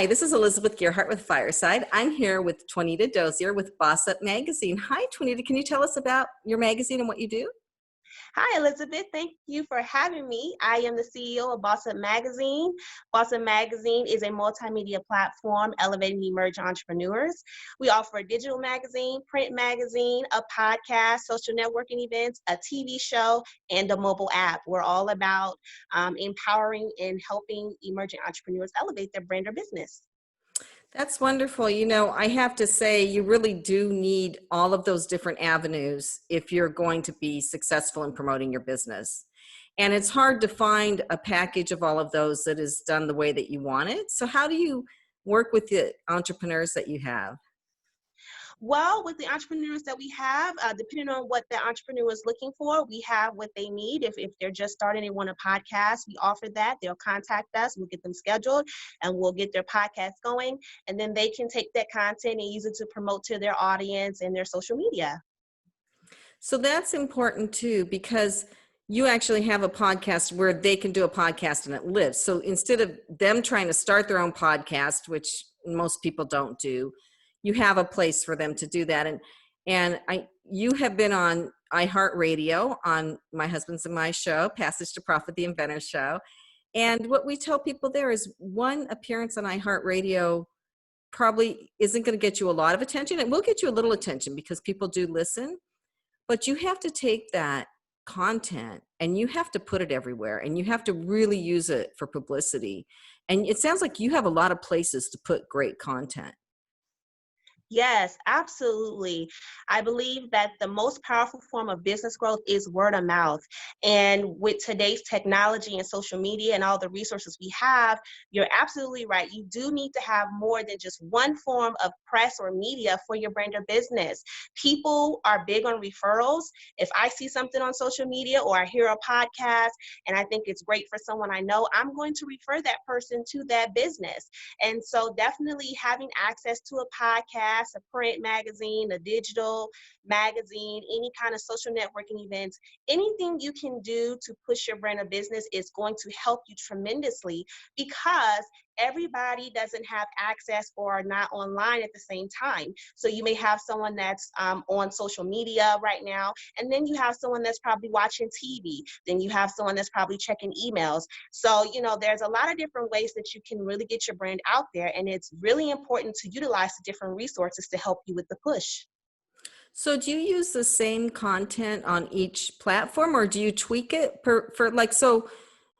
Hi, this is Elizabeth Gearhart with Fireside. I'm here with Twanita Dozier with Boss Up Magazine. Hi, Twanita. Can you tell us about your magazine and what you do? Hi, Elizabeth. Thank you for having me. I am the CEO of Boss Up Magazine. Boss Up Magazine is a multimedia platform elevating emerging entrepreneurs. We offer a digital magazine, print magazine, a podcast, social networking events, a TV show, and a mobile app. We're all about empowering and helping emerging entrepreneurs elevate their brand or business. That's wonderful. You know, I have to say, you really do need all of those different avenues if you're going to be successful in promoting your business. And it's hard to find a package of all of those that is done the way that you want it. So how do you work with the entrepreneurs that you have? Well, with the entrepreneurs that we have, depending on what the entrepreneur is looking for, we have what they need. If they're just starting, they want a podcast, we offer that. They'll contact us, we'll get them scheduled, and we'll get their podcast going. And then they can take that content and use it to promote to their audience and their social media. So that's important too, because you actually have a podcast where they can do a podcast and it lives. So instead of them trying to start their own podcast, which most people don't do, you have a place for them to do that. And you have been on iHeartRadio on my husband's and my show, Passage to Profit, the Inventor Show. And what we tell people there is one appearance on iHeartRadio probably isn't going to get you a lot of attention. It will get you a little attention because people do listen, but you have to take that content and you have to put it everywhere and you have to really use it for publicity. And it sounds like you have a lot of places to put great content. Yes, absolutely. I believe that the most powerful form of business growth is word of mouth. And with today's technology and social media and all the resources we have, you're absolutely right. You do need to have more than just one form of press or media for your brand or business. People are big on referrals. If I see something on social media or I hear a podcast and I think it's great for someone I know, I'm going to refer that person to that business. And so definitely having access to a podcast, a print magazine, a digital magazine, any kind of social networking events, anything you can do to push your brand or business is going to help you tremendously because everybody doesn't have access or are not online at the same time. So you may have someone that's on social media right now, and then you have someone that's probably watching TV. Then you have someone that's probably checking emails. So, there's a lot of different ways that you can really get your brand out there, and it's really important to utilize the different resources to help you with the push. So do you use the same content on each platform or do you tweak it so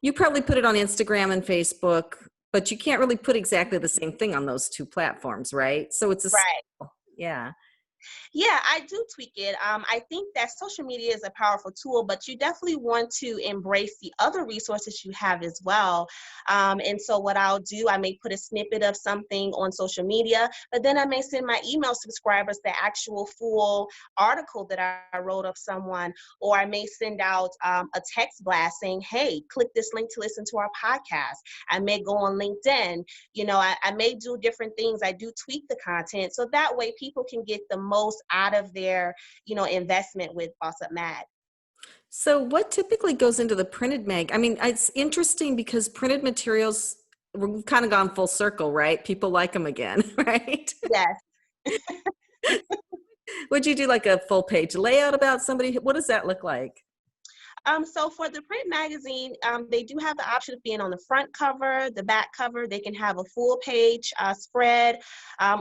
you probably put it on Instagram and Facebook, but you can't really put exactly the same thing on those two platforms, right? So it's Right. yeah. Yeah, I do tweak it. I think that social media is a powerful tool, but you definitely want to embrace the other resources you have as well. And so what I'll do, I may put a snippet of something on social media, but then I may send my email subscribers the actual full article that I wrote of someone, or I may send out a text blast saying, hey, click this link to listen to our podcast. I may go on LinkedIn. I may do different things. I do tweak the content so that way people can get the most out of their, investment with Boss Up Mag. So what typically goes into the printed mag? I mean, it's interesting because printed materials, we've kind of gone full circle, right? People like them again, right? Yes. Would you do like a full page layout about somebody? What does that look like? So for the print magazine, they do have the option of being on the front cover, the back cover. They can have a full page spread,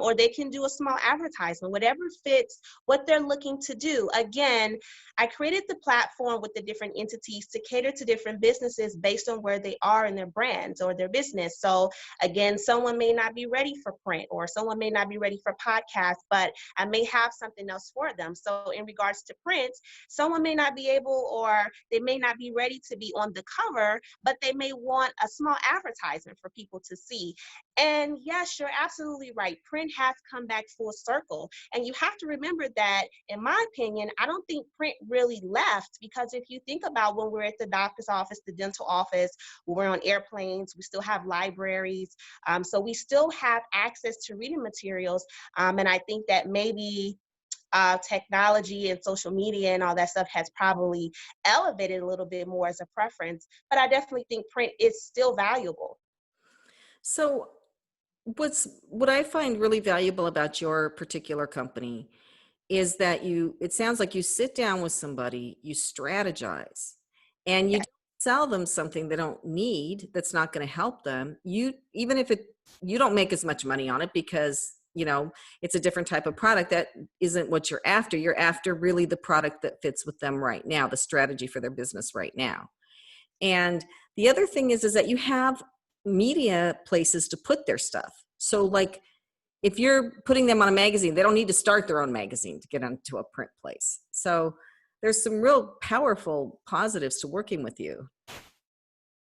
or they can do a small advertisement, whatever fits what they're looking to do. Again, I created the platform with the different entities to cater to different businesses based on where they are in their brands or their business. So again, someone may not be ready for print or someone may not be ready for podcasts, but I may have something else for them. So in regards to print, someone may not be able or they may not be ready to be on the cover, but they may want a small advertisement for people to see. And yes, you're absolutely right. Print has come back full circle. And you have to remember that, in my opinion, I don't think print really left because if you think about when we're at the doctor's office, the dental office, when we're on airplanes, we still have libraries. So we still have access to reading materials. And I think that maybe technology and social media and all that stuff has probably elevated a little bit more as a preference, but I definitely think print is still valuable. So What I find really valuable about your particular company is that it sounds like you sit down with somebody, you strategize, and you Yes. don't sell them something they don't need that's not going to help them. Even if you don't make as much money on it because, it's a different type of product that isn't what you're after. You're after really the product that fits with them right now, the strategy for their business right now. And the other thing is that you have media places to put their stuff. So like if you're putting them on a magazine, they don't need to start their own magazine to get onto a print place. So there's some real powerful positives to working with you.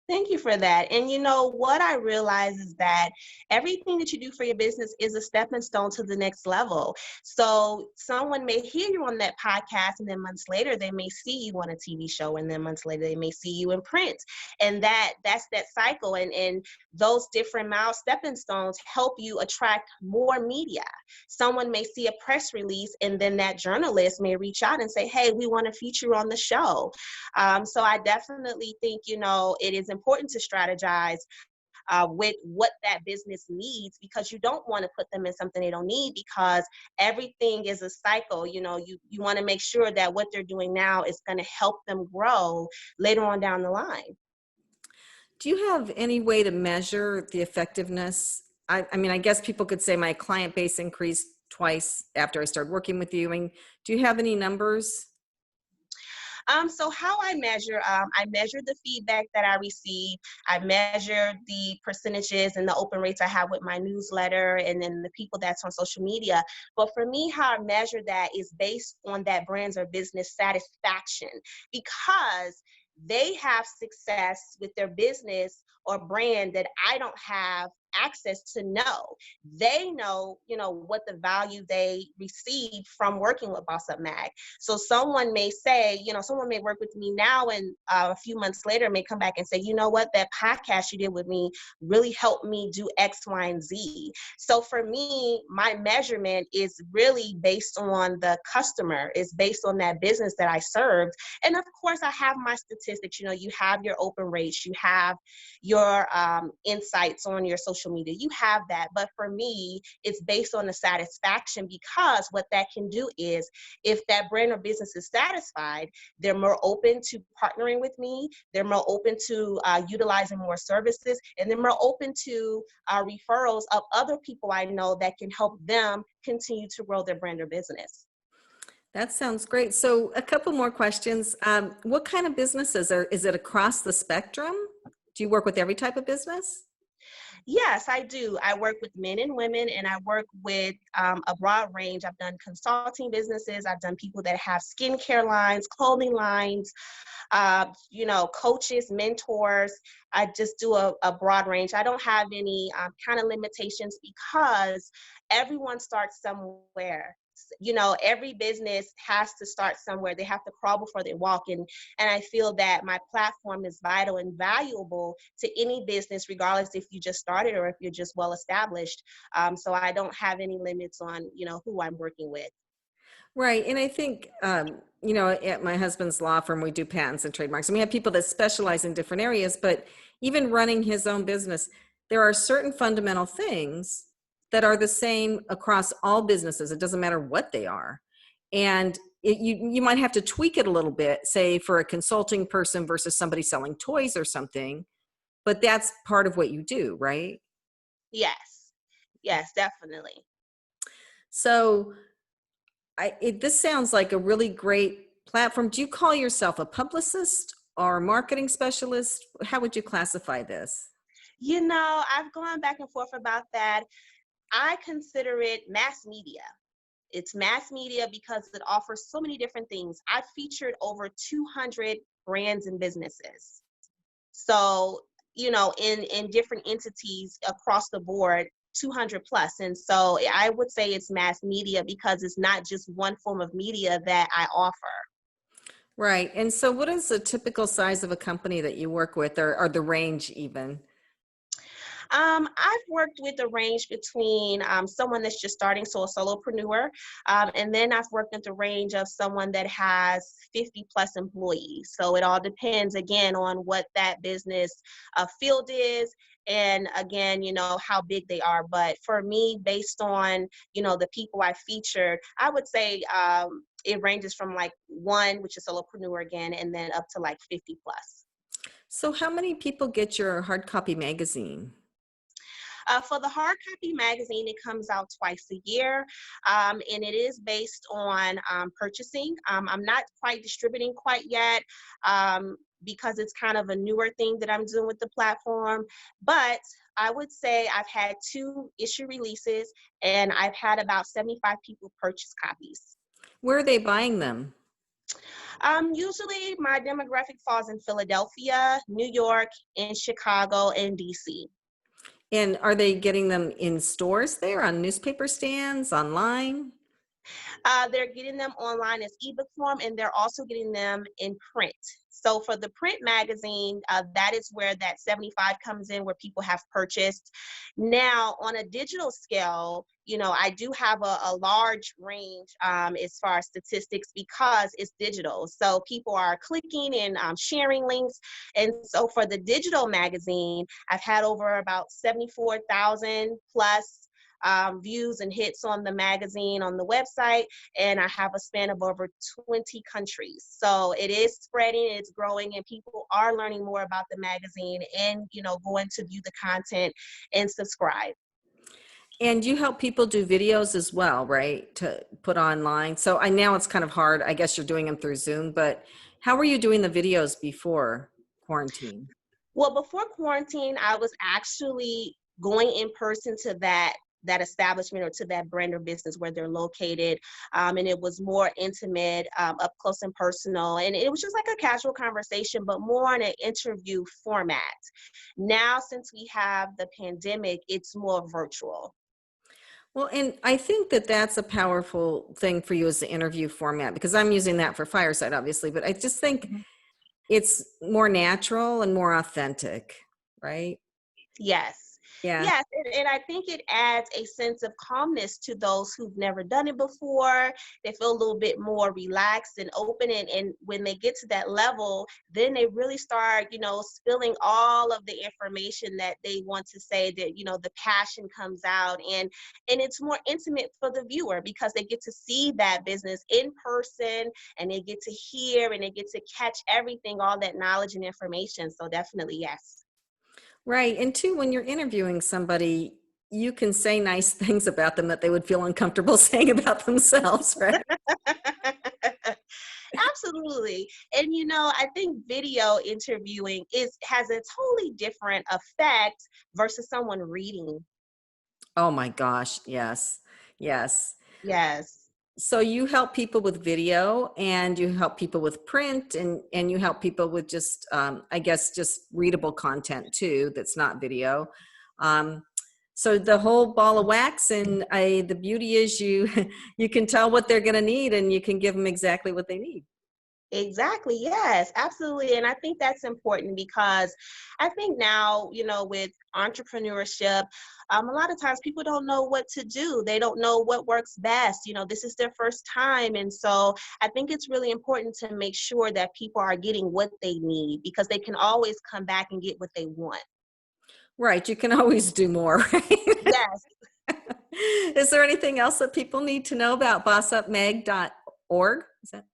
Thank you for that. And what I realize is that everything that you do for your business is a stepping stone to the next level. So someone may hear you on that podcast, and then months later they may see you on a TV show, and then months later they may see you in print. And that's that cycle. And those different stepping stones help you attract more media. Someone may see a press release, and then that journalist may reach out and say, hey, we want to feature you on the show. So I definitely think, it is important to strategize with what that business needs, because you don't want to put them in something they don't need, because everything is a cycle. You want to make sure that what they're doing now is going to help them grow later on down the line. Do you have any way to measure the effectiveness? I mean, I guess people could say my client base increased twice after I started working with you. I mean, do you have any numbers? So how I measure the feedback that I receive. I measure the percentages and the open rates I have with my newsletter, and then the people that's on social media. But for me, how I measure that is based on that brand's or business satisfaction, because they have success with their business or brand that I don't have access to know. They know, what the value they receive from working with Boss Up Mag. So someone may say, someone may work with me now, and a few months later may come back and say, you know what, that podcast you did with me really helped me do X, Y, and Z. So for me, my measurement is really based on the customer, is based on that business that I served. And of course, I have my statistics. You have your open rates, you have your insights on your social media, you have that. But for me, it's based on the satisfaction, because what that can do is, if that brand or business is satisfied, they're more open to partnering with me, they're more open to utilizing more services, and they're more open to referrals of other people I know that can help them continue to grow their brand or business. That sounds great. So a couple more questions. What kind of businesses is it across the spectrum? Do you work with every type of business? Yes, I do. I work with men and women, and I work with a broad range. I've done consulting businesses. I've done people that have skincare lines, clothing lines, coaches, mentors. I just do a broad range. I don't have any kind of limitations, because everyone starts somewhere. Every business has to start somewhere. They have to crawl before they walk. And I feel that my platform is vital and valuable to any business, regardless if you just started or if you're just well established. So I don't have any limits on, who I'm working with. Right. And I think, at my husband's law firm, we do patents and trademarks, and we have people that specialize in different areas, but even running his own business, there are certain fundamental things that are the same across all businesses. It doesn't matter what they are. And you might have to tweak it a little bit, say for a consulting person versus somebody selling toys or something, but that's part of what you do, right? Yes. Yes, definitely. So this sounds like a really great platform. Do you call yourself a publicist or a marketing specialist? How would you classify this? I've gone back and forth about that. I consider it mass media. It's mass media because it offers so many different things. I've featured over 200 brands and businesses. So, in different entities across the board, 200 plus. And so I would say it's mass media, because it's not just one form of media that I offer. Right. And so what is the typical size of a company that you work with, or the range even? I've worked with a range between someone that's just starting, so a solopreneur, and then I've worked at the range of someone that has 50 plus employees. So it all depends again on what that business field is. And again, how big they are. But for me, based on, the people I featured, I would say it ranges from like one, which is solopreneur again, and then up to like 50 plus. So how many people get your hard copy magazine? For the hard copy magazine, it comes out twice a year, and it is based on purchasing. I'm not quite distributing quite yet because it's kind of a newer thing that I'm doing with the platform. But I would say I've had 2 issue releases, and I've had about 75 people purchase copies. Where are they buying them? Usually, my demographic falls in Philadelphia, New York, and Chicago, and DC. And are they getting them in stores there, on newspaper stands, online? They're getting them online as ebook form, and they're also getting them in print. So for the print magazine, that is where that 75 comes in, where people have purchased. Now, on a digital scale, I do have a large range as far as statistics because it's digital. So people are clicking and sharing links. And so for the digital magazine, I've had over about 74,000 plus views and hits on the magazine on the website, and I have a span of over 20 countries. So it is spreading, it's growing, and people are learning more about the magazine and, going to view the content and subscribe. And you help people do videos as well, right? To put online. So I now it's kind of hard. I guess you're doing them through Zoom, but how were you doing the videos before quarantine? Well, before quarantine, I was actually going in person to that establishment or to that brand or business where they're located. And it was more intimate, up close and personal. And it was just like a casual conversation, but more on an interview format. Now, since we have the pandemic, it's more virtual. Well, and I think that that's a powerful thing for you as the interview format, because I'm using that for Fireside, obviously, but I just think it's more natural and more authentic, right? Yes. Yeah. Yes. And I think it adds a sense of calmness to those who've never done it before. They feel a little bit more relaxed and open. And when they get to that level, then they really start, spilling all of the information that they want to say, that, the passion comes out, and it's more intimate for the viewer because they get to see that business in person, and they get to hear, and they get to catch everything, all that knowledge and information. So definitely, yes. Right. And two, when you're interviewing somebody, you can say nice things about them that they would feel uncomfortable saying about themselves, right? Absolutely. And I think video interviewing has a totally different effect versus someone reading. Oh my gosh. Yes. Yes. Yes. So you help people with video, and you help people with print, and you help people with just I guess just readable content too that's not video. Um, so the whole ball of wax, and the beauty is you you can tell what they're going to need, and you can give them exactly what they need. Exactly. Yes, absolutely. And I think that's important because I think now, with entrepreneurship, a lot of times people don't know what to do. They don't know what works best. This is their first time. And so I think it's really important to make sure that people are getting what they need because they can always come back and get what they want. Right. You can always do more, right? Yes. Is there anything else that people need to know about bossupmag.org? Is that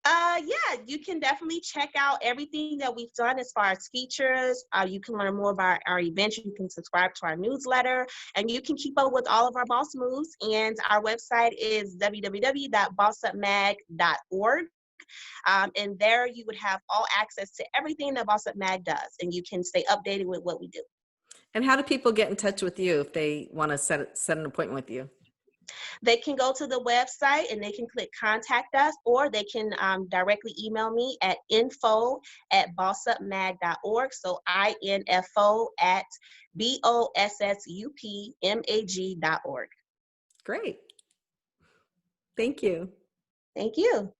Yeah, you can definitely check out everything that we've done as far as features. You can learn more about our events. You can subscribe to our newsletter, and you can keep up with all of our boss moves. And our website is www.bossupmag.org. And there you would have all access to everything that Boss Up Mag does, and you can stay updated with what we do. And how do people get in touch with you if they want to set an appointment with you? They can go to the website and they can click contact us, or they can directly email me at info@bossupmag.org. So info at bossupmag.org. Great. Thank you. Thank you.